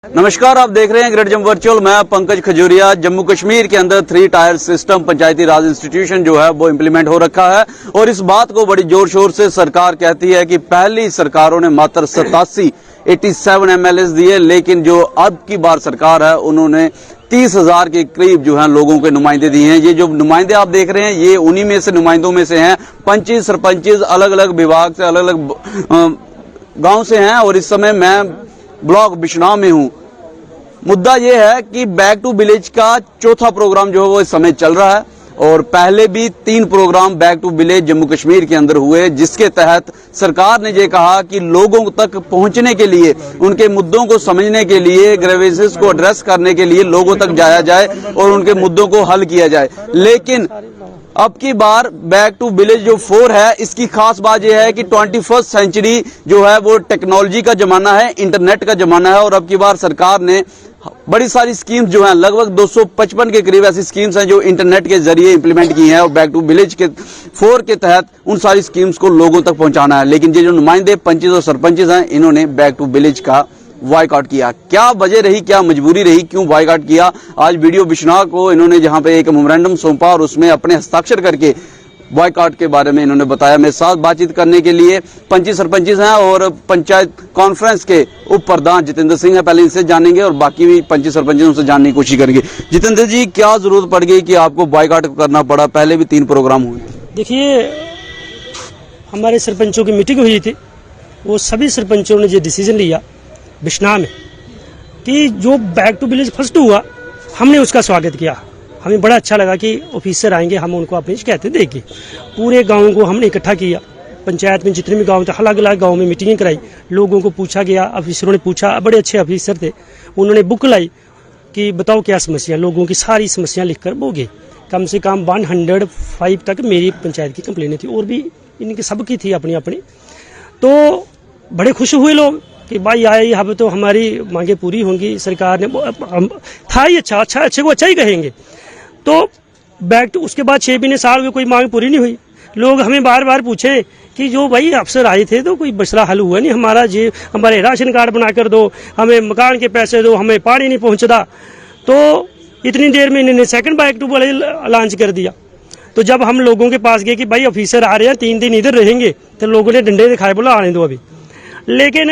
नमस्कार, आप देख रहे हैं ग्रेट जम वर्चुअल। मैं पंकज खजूरिया। जम्मू कश्मीर के अंदर 3 टायर सिस्टम पंचायती राज इंस्टीट्यूशन जो है वो इम्प्लीमेंट हो रखा है और इस बात को बड़ी जोर शोर से सरकार कहती है कि पहली सरकारों ने मात्र 87 MLAs दिए, लेकिन जो अब की बार सरकार है उन्होंने 30,000 के करीब जो है लोगों के नुमाइंदे दिए हैं। ये जो नुमाइंदे आप देख रहे हैं ये उन्हीं में से नुमाइंदों में से हैं। पंची सरपंचेज अलग अलग विभाग से अलग अलग गांव से हैं और इस समय मैं ब्लॉक बिश्नाह में हूं। मुद्दा यह है कि बैक टू विलेज का चौथा प्रोग्राम जो है वो इस समय चल रहा है और पहले भी 3 programme back to village Jammu Kashmir के अंदर हुए, जिसके तहत सरकार ने ये कहा कि लोगों तक पहुंचने के लिए, उनके मुद्दों को समझने के लिए, ग्रीवेंसेस को एड्रेस करने के लिए लोगों तक जाया जाए और उनके मुद्दों को हल किया जाए। लेकिन अब की बार बैक टू विलेज जो 4 है, इसकी खास बात यह है कि 21st सेंचुरी जो है वो टेक्नोलॉजी का जमाना है, इंटरनेट का जमाना है और अब की बार सरकार ने बड़ी सारी स्कीम्स जो हैं, लगभग 255 के करीब ऐसी स्कीम्स हैं जो इंटरनेट के जरिए इंप्लीमेंट की हैं और बैक टू विलेज के 4 के तहत उन सारी स्कीम्स को लोगों तक पहुंचाना है। लेकिन ये जो नुमाइंदे पंचेज और सरपंचेज हैं, इन्होंने बैक टू विलेज का बॉयकॉट किया। क्या वजह रही, क्या मजबूरी रही, क्यों बॉयकॉट किया? आज वीडियो बिश्नाह को इन्होंने जहां पे एक मेमोरेंडम सौंपा और उसमें अपने हस्ताक्षर करके बॉयकॉट के बारे में इन्होंने बताया। मेरे साथ बातचीत करने के लिए पंची सरपंचेज हैं और पंचायत कॉन्फ्रेंस के उप प्रधान जितेंद्र सिंह है। पहले इनसे जानेंगे और बाकी भी पंची सरपंच उनसे जानने की कोशिश करेंगे। जितेंद्र जी, क्या जरूरत पड़ गई कि आपको बॉयकॉट करना पड़ा? पहले भी 3 प्रोग्राम हुए। देखिए, हमारे सरपंचों की मीटिंग हुई थी, वो सभी सरपंचों ने ये डिसीजन लिया बिश्नाह में कि जो बैक टू विलेज फर्स्ट हुआ, हमने उसका स्वागत किया। हमें बड़ा अच्छा लगा कि ऑफिसर आएंगे, हम उनको अपनी शिकायतें देंगे। पूरे गाँव को हमने इकट्ठा किया, पंचायत में जितने भी गांव थे अलग अलग गांव में मीटिंगें कराई, लोगों को पूछा गया, ऑफिसरों ने पूछा, बड़े अच्छे ऑफिसर थे, उन्होंने बुक लाई कि बताओ क्या समस्या। लोगों की सारी समस्या लिखकर बोगे। कम से कम 105 तक मेरी पंचायत की कंप्लेनें थी और भी इनकी सबकी थी अपनी अपनी। तो बड़े खुश हुए लोग कि भाई आए, अब तो हमारी मांगे पूरी होंगी। सरकार ने था ही अच्छे को अच्छा ही कहेंगे। तो बैक टू उसके बाद 6 महीने साल में कोई मांग पूरी नहीं हुई। लोग हमें बार बार पूछे कि जो भाई अफसर आए थे तो कोई मसला हल हुआ नहीं, हमारा जी हमारे राशन कार्ड बना कर दो, हमें मकान के पैसे दो, हमें पानी नहीं पहुंचता। तो इतनी देर में इन्होंने second back to village launch कर दिया। तो जब हम लोगों के पास गए कि भाई ऑफिसर आ रहे हैं, 3 दिन इधर रहेंगे, तो लोगों ने डंडे दिखाए, बोला आने दो अभी। लेकिन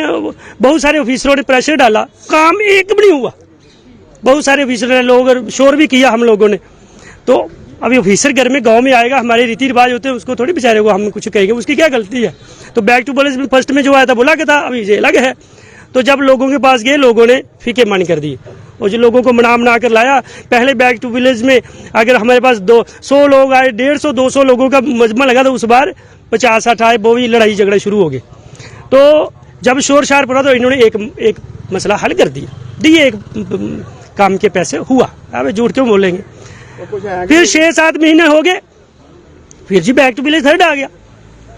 बहुत सारे ऑफिसरों ने प्रेशर डाला, काम एक भी नहीं हुआ। बहुत सारे ऑफिसरों ने लोग शोर भी किया हम लोगों ने। तो अभी ऑफिसर घर में गांव में आएगा, हमारे रीति रिवाज होते हैं, उसको थोड़ी बेचारे को हम कुछ कहेंगे, उसकी क्या गलती है? तो बैक टू विलेज में फर्स्ट में जो आया था बोला क्या था, अभी ये अलग है। तो जब लोगों के पास गए, लोगों ने फीके मन कर दिए और जो लोगों को मना कर लाया। पहले बैक टू विलेज में अगर हमारे पास 200 लोग आए, 150-200 लोगों का मजमा लगा था, उस बार 50-60 आए, वो भी लड़ाई झगड़े शुरू हो गए। तो जब शोर शार पड़ा तो इन्होंने एक मसला हल कर दिए, एक काम के पैसे हुआ। अब झूठ क्यों बोलेंगे? फिर 6-7 महीने हो गए, फिर जी बैक टू विलेज थर्ड आ गया।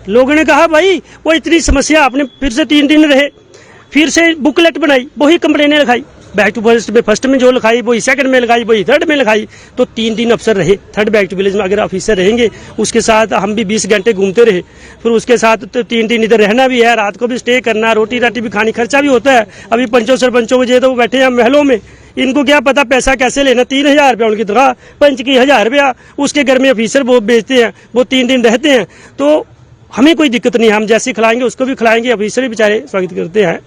लोगों ने कहा भाई वो इतनी समस्या, आपने फिर से 3 दिन रहे, फिर से बुकलेट बनाई, वही कंप्लेनें लिखाई। बैक टू विलेज में फर्स्ट में जो लिखाई वही सेकंड में लिखाई, वही थर्ड में लिखाई। तो 3 दिन अफसर रहे थर्ड बैक टू विलेज में। अगर ऑफिसर रहेंगे उसके साथ हम भी 20 घंटे घूमते रहे, फिर उसके साथ तो 3 दिन इधर रहना भी है, रात को भी स्टे करना, रोटी राटी भी खानी, खर्चा भी होता है। अभी पंचों सरपंचों को जो तो वो बैठे हैं महलों में, इनको क्या पता पैसा कैसे लेना। 3,000 रुपया उनकी तनख्वाह, पंच की 1,000 रुपया, उसके घर में ऑफिसर वो बेचते हैं, वो 3 दिन रहते हैं। तो हमें कोई दिक्कत नहीं, हम जैसे खिलाएंगे उसको भी खिलाएंगे, ऑफिसर भी बेचारे स्वागत करते हैं।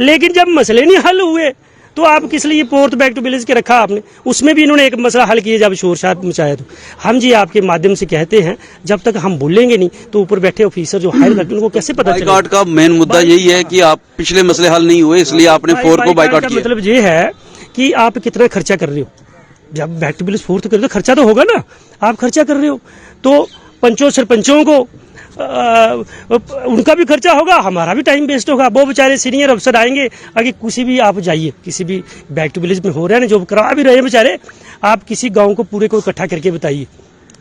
लेकिन जब मसले नहीं हल हुए तो आप किस लिए 4th बैक टू विलेज के रखा आपने? उसमें भी इन्होंने एक मसला हल किया जब शोर शार मचाया। तो हम जी आपके माध्यम से कहते हैं, जब तक हम बोलेंगे नहीं तो ऊपर बैठे ऑफिसर जो हायर करते उनको कैसे पता चलेगा? बॉयकॉट का मेन मुद्दा यही है कि आप पिछले मसले हल नहीं हुए, इसलिए आपने 4 को बॉयकॉट किया। मतलब ये है कि आप कितना खर्चा कर रहे हो। जब बैक टू विलेज 4th कर रहे हो, खर्चा तो होगा ना, आप खर्चा कर रहे हो। तो पंचों सरपंचों को उनका भी खर्चा होगा, हमारा भी टाइम वेस्ट होगा। वो बेचारे सीनियर अफसर आएंगे, आगे किसी भी आप जाइए, किसी भी बैक टू विलेज में हो रहा है ना, जो करवा भी रहे हैं बेचारे, आप किसी गांव को पूरे को इकट्ठा करके बताइए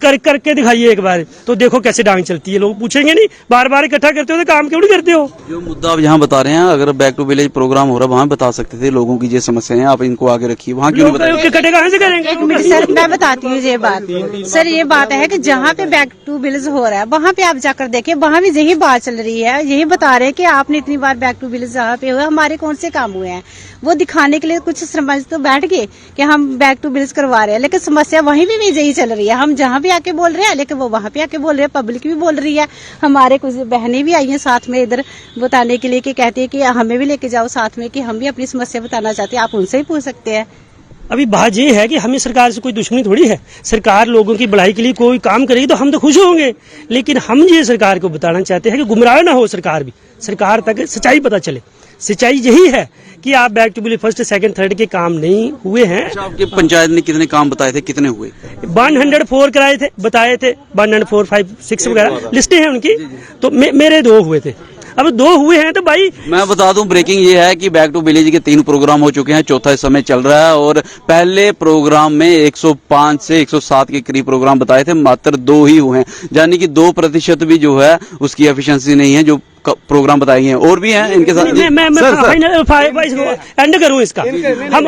करके दिखाइए एक बार, तो देखो कैसे डांग चलती है। लोग पूछेंगे नहीं, बार बार इकट्ठा करते हो तो काम क्यों नहीं करते हो? जो मुद्दा आप यहाँ बता रहे हैं, अगर बैक टू विलेज प्रोग्राम हो रहा है वहाँ बता सकते थे, लोगों की जो समस्याएं हैं आप इनको आगे रखिए, वहाँ क्यों नहीं बताएंगे? इकट्ठे कहाँ से करेंगे? सर मैं बताती हूँ ये बात। सर ये बात है कि जहाँ पे बैक टू विलेज हो रहा है वहाँ पे आप जाकर देखिए, वहाँ भी यही बात चल रही है, यही बता रहे हैं कि आपने इतनी बार बैक टू विलेज जहाँ पे हुआ, हमारे कौन से काम हुए हैं। वो दिखाने के लिए कुछ सरपंच तो बैठ गए कि हम बैक टू विलेज करवा रहे हैं, लेकिन समस्या वहीं भी यही चल रही है। हम जहाँ भी आके बोल रहे हैं, लेकिन वो वहाँ पे आके बोल रहे हैं, पब्लिक भी बोल रही है। हमारे कुछ बहनें भी आई हैं साथ में इधर बताने के लिए, कि कहती है कि हमें भी लेके जाओ साथ में, कि हम भी अपनी समस्या बताना चाहते हैं, आप उनसे ही पूछ सकते हैं। अभी बात ये है कि हमें सरकार से कोई दुश्मनी थोड़ी है। सरकार लोगों की भलाई के लिए कोई काम करेगी तो हम तो खुश होंगे, लेकिन हम ये सरकार को बताना चाहते हैं कि गुमराह ना हो सरकार भी, सरकार तक सच्चाई पता चले। सच्चाई यही है कि आप back to village first second third के काम नहीं हुए हैं। अच्छा, आपके पंचायत ने कितने काम बताए थे, कितने हुए? 104 कराए थे, बताए थे 104, 5, 6 वगैरह लिस्टें हैं उनकी, तो मेरे 2 हुए थे। अब 2 हुए हैं तो भाई मैं बता दूं, ब्रेकिंग ये है कि बैक टू विलेज के 3 प्रोग्राम हो चुके हैं, चौथा इस समय चल रहा है और पहले प्रोग्राम में 105 से 107 के करीब प्रोग्राम बताए थे, मात्र 2 ही हुए हैं, यानी कि 2% भी जो है उसकी एफिशिएंसी नहीं है जो प्रोग्राम बताए गए हैं। और भी हैं इनके साथ। मैं एंड करूं इसका। हम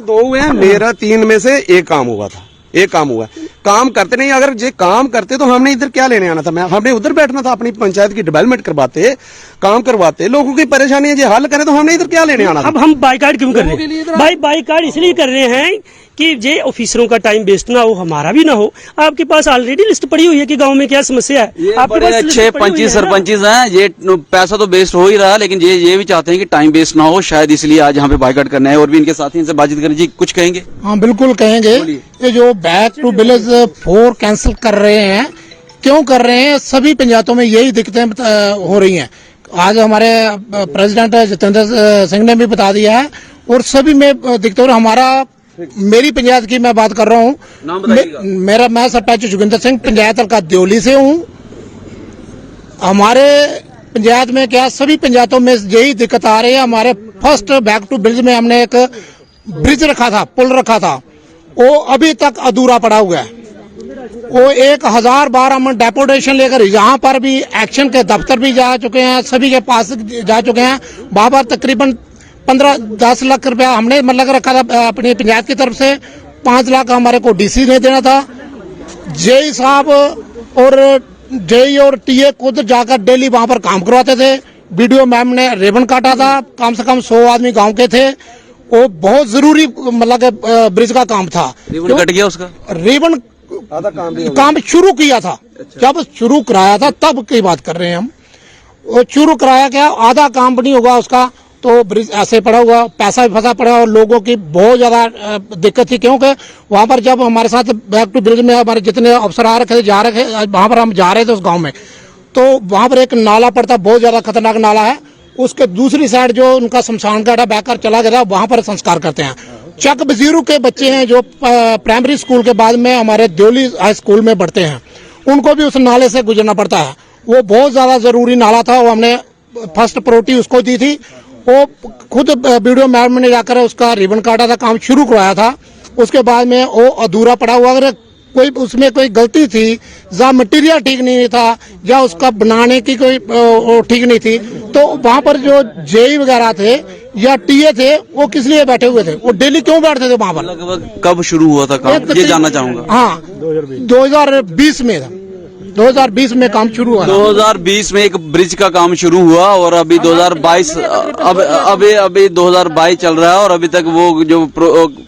2 हुए हैं, मेरा 3 में से 1 काम हुआ था, 1 काम हुआ है। काम करते नहीं, अगर ये काम करते तो हमने इधर क्या लेने आना था? हमने उधर बैठना था, अपनी पंचायत की डेवलपमेंट करवाते, काम करवाते, लोगों की परेशानी ये हल करें, तो हमने इधर क्या लेने आना था? अब हम बाइकाट क्यों कर रहे हैं भाई? बाइकाट इसलिए कर रहे हैं कि ये ऑफिसरों का टाइम वेस्ट ना हो, हमारा भी ना हो। आपके पास ऑलरेडी लिस्ट पड़ी हुई है कि गांव में क्या समस्या है। आपके पास अच्छे 25 सरपंच हैं, ये पैसा तो वेस्ट हो ही रहा है, लेकिन ये भी चाहते हैं कि टाइम वेस्ट ना हो, शायद इसलिए आज यहाँ पे बाइकाट करना है। और भी इनके साथी इनसे बातचीत करें। जी कुछ कहेंगे? हाँ बिल्कुल कहेंगे। ये जो बैक टू विलेज 4 कैंसिल कर रहे हैं, क्यों कर रहे हैं? सभी पंचायतों में यही दिक्कतें हो रही हैं। आज हमारे प्रेसिडेंट जितेंद्र सिंह ने भी बता दिया है, और सभी में दिक्कत। और हमारा मेरी पंचायत की मैं बात कर रहा हूँ, मैं सरपंच जोगिंदर सिंह पंचायत हल्का द्योली से हूँ। हमारे पंचायत में क्या, सभी पंचायतों में यही दिक्कत आ रही है। हमारे फर्स्ट बैक टू विलेज में हमने एक ब्रिज रखा था, पुल रखा था, वो अभी तक अधूरा पड़ा हुआ है। वो 1000 बार हम डेपुटेशन लेकर यहाँ पर भी एक्शन के दफ्तर भी जा चुके हैं, सभी के पास जा चुके हैं। वहां पर तकरीबन 15-10 लाख रुपया हमने मतलब रखा था अपनी पंचायत की तरफ से, 5 लाख हमारे को डीसी ने देना था। जेई साहब और जेई और टीए खुद जाकर डेली वहां पर काम करवाते थे। बीडीओ मैम ने रिबन काटा था, कम से कम 100 आदमी गांव के थे। वो बहुत जरूरी मतलब ब्रिज का काम था। रिबन कट गया उसका? रिबन काम शुरू किया था, जब शुरू कराया था तब की बात कर रहे हैं हम। वो शुरू कराया क्या, आधा काम भी नहीं होगा उसका, तो ब्रिज ऐसे पड़ा हुआ, पैसा भी फंसा पड़ा, और लोगों की बहुत ज्यादा दिक्कत थी। क्योंकि वहां पर जब हमारे साथ बैक टू विलेज में हमारे जितने अफसर आ रखे थे, जा रखे, वहां पर हम जा रहे थे उस गांव में, तो वहां पर एक नाला पड़ता, बहुत ज्यादा खतरनाक नाला है। उसके दूसरी साइड जो उनका शमशान घाट बहकर चला गया, वहां पर संस्कार करते हैं। चक बजीरू के बच्चे हैं जो प्राइमरी स्कूल के बाद में हमारे द्योली हाई स्कूल में पढ़ते हैं, उनको भी उस नाले से गुजरना पड़ता है। वो बहुत ज्यादा जरूरी नाला था, वो हमने फर्स्ट प्रायोरिटी उसको दी थी। वो खुद बीडीओ मैडम ने जाकर उसका रिबन काटा था, काम शुरू करवाया था। उसके बाद में वो अधूरा पड़ा हुआ। अगर कोई उसमें कोई गलती थी, या मटेरियल ठीक नहीं था, या उसका बनाने की कोई ठीक नहीं थी, तो वहां पर जो जेई वगैरह थे या टीए थे, वो किस लिए बैठे हुए थे? वो डेली क्यों बैठते थे वहां पर? लगभग कब शुरू हुआ था काम, ये जानना चाहूंगा। हाँ 2020 में था, 2020 में काम शुरू हुआ। 2020 में एक ब्रिज का काम शुरू हुआ और अभी 2022 अभी 2022 चल रहा है और अभी तक वो जो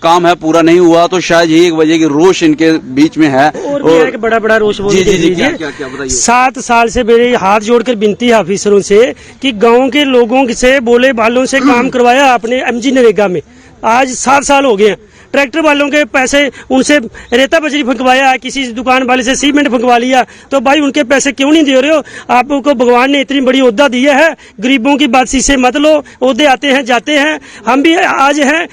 काम है पूरा नहीं हुआ। तो शायद यही एक वजह की रोष इनके बीच में है। और बड़ा बड़ा रोष बोल क्या बताइए। 7 साल से मेरे हाथ जोड़कर विनती है ऑफिसरों से कि गाँव के लोगों से, बोले बालों से काम करवाया आपने एमजी नरेगा में। आज 7 साल हो गए हैं। ट्रैक्टर वालों के पैसे, उनसे रेता बजरी फंकवाया, किसी दुकान वाले से सीमेंट फंकवा लिया, तो भाई उनके पैसे क्यों नहीं दे रहे हो? आपको भगवान ने इतनी बड़ी ओहदा दिया है, गरीबों की बात से मत लो। ओहदे आते हैं जाते हैं, हम भी आज हैं,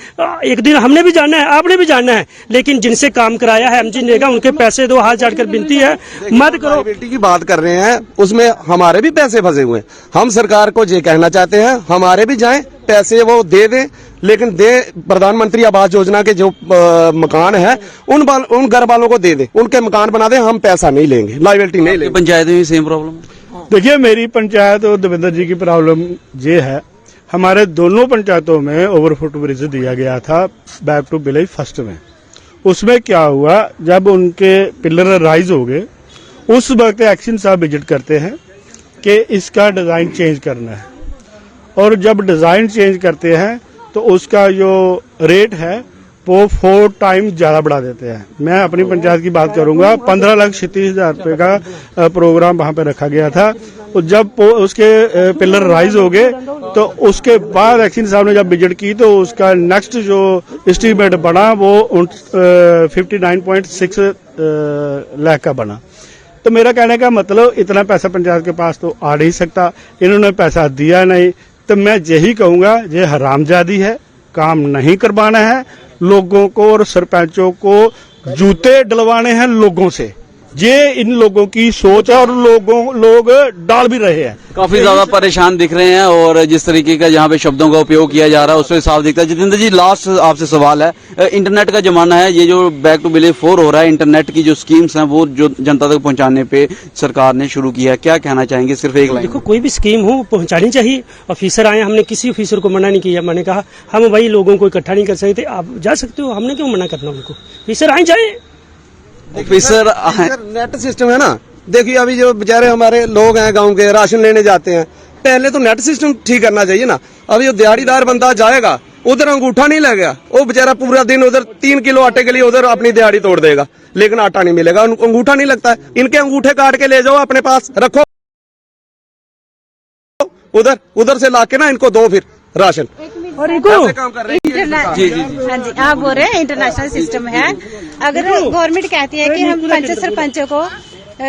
एक दिन हमने भी जानना है, आपने भी जानना है, लेकिन जिनसे काम कराया है एमजी नेगा, उनके पैसे दो। हाथ जोड़कर विनती है, मत करो। बेटी की बात कर रहे हैं, उसमें हमारे भी पैसे फंसे हुए हैं। हम सरकार को ये कहना चाहते हैं, हमारे भी जाएं, पैसे वो दे दें, लेकिन दे प्रधानमंत्री आवास योजना के जो मकान है उन घर वालों को दे दें, उनके मकान बना दें, हम पैसा नहीं लेंगे, लाइबिलिटी नहीं लेंगे। पंचायत में भी सेम प्रॉब्लम है? देखिए, मेरी पंचायत और देवेंद्र जी की प्रॉब्लम ये है, हमारे दोनों पंचायतों में ओवर फुट ब्रिज दिया गया था बैक टू विलेज फर्स्ट में। उसमें क्या हुआ, जब उनके पिलर राइज हो गए उस वक्त एक्शन साहब विजिट करते हैं कि इसका डिजाइन चेंज करना है, और जब डिजाइन चेंज करते हैं तो उसका जो रेट है वो 4 टाइम ज्यादा बढ़ा देते हैं। मैं अपनी पंचायत की बात करूंगा, 15,36,000 रुपए का प्रोग्राम वहां पे रखा गया था, और जब उसके पिलर राइज हो गए तो उसके बाद एक्शन साहब ने जब विजिट की तो उसका नेक्स्ट जो एस्टीमेट बना वो 59.6 लाख का बना। तो मेरा कहने का मतलब, इतना पैसा पंचायत के पास तो आ नहीं सकता, इन्होंने पैसा दिया नहीं, तो मैं यही कहूंगा ये हरामजादी है, काम नहीं करवाना है, लोगों को और सरपंचों को जूते डलवाने हैं लोगों से। ये इन लोगों की सोच है और लोग डाल भी रहे हैं। काफी ज्यादा परेशान दिख रहे हैं, और जिस तरीके का यहाँ पे शब्दों का उपयोग किया जा रहा है उससे साफ दिखता है। जितेंद्र जी, लास्ट आपसे सवाल है, इंटरनेट का जमाना है, ये जो बैक टू विलेज 4 हो रहा है, इंटरनेट की जो स्कीम्स हैं वो जो जनता तक पहुंचाने पे सरकार ने शुरू किया है, क्या कहना चाहेंगे? सिर्फ एक लाइन। देखो, कोई भी स्कीम हो पहुंचानी चाहिए। ऑफिसर आए, हमने किसी ऑफिसर को मना नहीं किया, मैंने कहा हम भाई लोगों को इकट्ठा नहीं कर सकते, आप जा सकते हो, हमने क्यों मना करना उनको? ऑफिसर आए जाए, ऑफिसर नेट सिस्टम है ना, देखिए अभी जो बेचारे हमारे लोग हैं गांव के, राशन लेने जाते हैं, पहले तो नेट सिस्टम ठीक करना चाहिए ना। अभी जो दिहाड़ीदार बंदा जाएगा उधर अंगूठा नहीं लगेगा, वो बेचारा पूरा दिन उधर 3 किलो आटे के लिए उधर अपनी दिहाड़ी तोड़ देगा, लेकिन आटा नहीं मिलेगा, अंगूठा नहीं लगता है। इनके अंगूठे काट के ले जाओ, अपने पास रखो, उधर से लाके ना इनको दो फिर राशन। और काम कर रहे हैं। हाँ जी, आप बोल रहे हैं इंटरनेशनल सिस्टम है। अगर गवर्नमेंट कहती है कि हम पंच सरपंचों को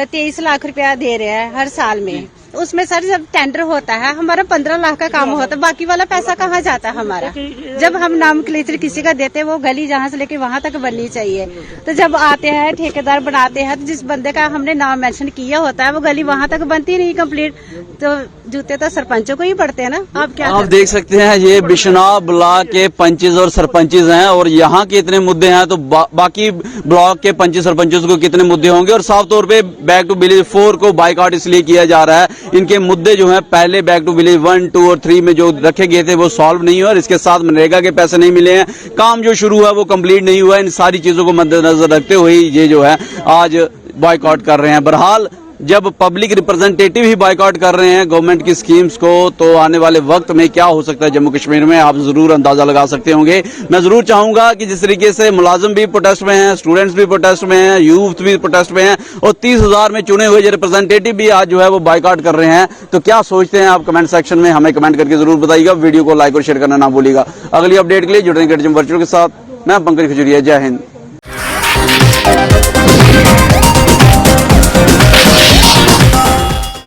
23 लाख रुपया दे रहे हैं हर साल में, उसमें सर जब टेंडर होता है हमारा 15 लाख का काम होता है, बाकी वाला पैसा कहाँ जाता है हमारा? जब हम नाम क्लेचर किसी का देते हैं, वो गली जहाँ से लेके वहाँ तक बननी चाहिए। तो जब आते हैं ठेकेदार बनाते हैं, तो जिस बंदे का हमने नाम मेंशन किया होता है वो गली वहाँ तक बनती नहीं कंप्लीट, तो जूते तो सरपंचों को ही पड़ते हैं ना। आप क्या आप देख सकते हैं, ये बिश्नौर ब्लॉक के पंचेज और सरपंचेज हैं, और यहाँ के इतने मुद्दे हैं तो बाकी ब्लॉक के पंच सरपंचों को कितने मुद्दे होंगे। और साफ तौर पे बैक टू विलेज 4 को बाइकआउट इसलिए किया जा रहा है, इनके मुद्दे जो हैं पहले बैक टू विलेज 1, 2 और 3 में जो रखे गए थे वो सॉल्व नहीं हुआ, और इसके साथ मनरेगा के पैसे नहीं मिले हैं, काम जो शुरू हुआ वो कंप्लीट नहीं हुआ। इन सारी चीजों को मद्देनजर रखते हुए ये जो है आज बाइकआउट कर रहे हैं। बहरहाल जब पब्लिक रिप्रेजेंटेटिव ही बाइकआउट कर रहे हैं गवर्नमेंट की स्कीम्स को, तो आने वाले वक्त में क्या हो सकता है जम्मू कश्मीर में, आप जरूर अंदाजा लगा सकते होंगे। मैं जरूर चाहूंगा कि जिस तरीके से मुलाजिम भी प्रोटेस्ट में हैं, स्टूडेंट्स भी प्रोटेस्ट में हैं, यूथ भी प्रोटेस्ट में हैं, और 30,000 में चुने हुए जो रिप्रेजेंटेटिव भी आज जो है वो बाइकआउट कर रहे हैं, तो क्या सोचते हैं आप कमेंट सेक्शन में हमें कमेंट करके जरूर बताइएगा। वीडियो को लाइक और शेयर करना ना भूलिएगा। अगली अपडेट के लिए जुड़े रहिए जम्मू वर्चुअल के साथ। मैं पंकज खजूरिया, जय हिंद।